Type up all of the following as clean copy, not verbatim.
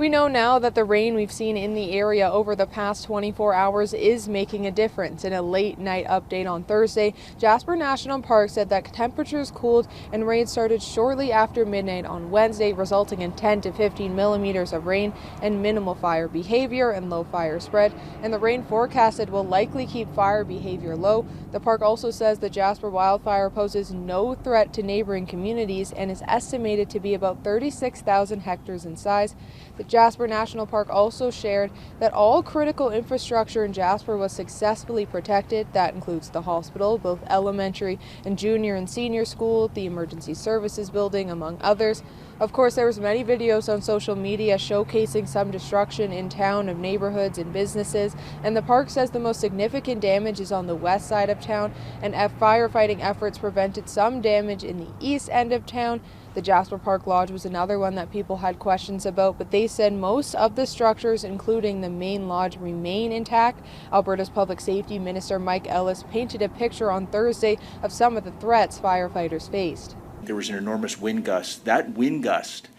We know now that the rain we've seen in the area over the past 24 hours is making a difference. In a late night update on Thursday, Jasper National Park said that temperatures cooled and rain started shortly after midnight on Wednesday, resulting in 10 to 15 millimeters of rain and minimal fire behavior and low fire spread. And the rain forecasted will likely keep fire behavior low. The park also says the Jasper wildfire poses no threat to neighboring communities and is estimated to be about 36,000 hectares in size. The Jasper National Park also shared that all critical infrastructure in Jasper was successfully protected. That includes the hospital, both elementary and junior and senior school, the emergency services building, among others. Of course, there was many videos on social media showcasing some destruction in town of neighborhoods and businesses, and the park says the most significant damage is on the west side of town, and firefighting efforts prevented some damage in the east end of town. The Jasper Park Lodge was another one that people had questions about, but they said most of the structures, including the main lodge, remain intact. Alberta's Public Safety Minister Mike Ellis painted a picture on Thursday of some of the threats firefighters faced. There was an enormous wind gust. That wind gust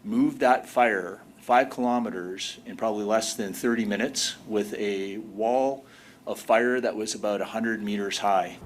moved that fire 5 kilometers in probably less than 30 minutes with a wall of fire that was about 100 meters high.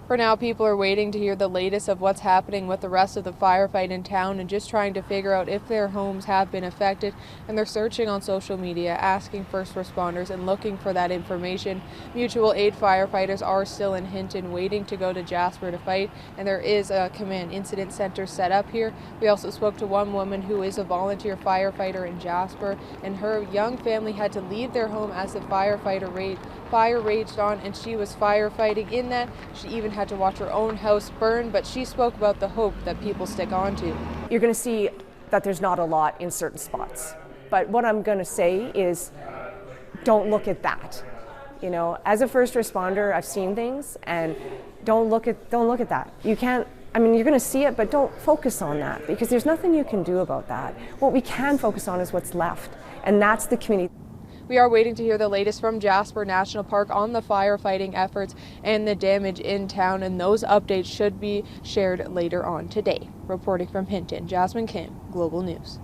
For now, people are waiting to hear the latest of what's happening with the rest of the firefight in town and just trying to figure out if their homes have been affected, and they're searching on social media, asking first responders and looking for that information. Mutual aid firefighters are still in Hinton waiting to go to Jasper to fight, and there is a command incident center set up here. We also spoke to one woman who is a volunteer firefighter in Jasper, and her young family had to leave their home as the fire raged on, and she was firefighting in that. She even had to watch her own house burn, but she spoke about the hope that people stick on to. You're going to see that there's not a lot in certain spots, but what I'm going to say is don't look at that. You know, as a first responder, I've seen things, and don't look at that. You can't, I mean, you're going to see it, but don't focus on that because there's nothing you can do about that. What we can focus on is what's left, and that's the community. We are waiting to hear the latest from Jasper National Park on the firefighting efforts and the damage in town, and those updates should be shared later on today. Reporting from Hinton, Jasmine King, Global News.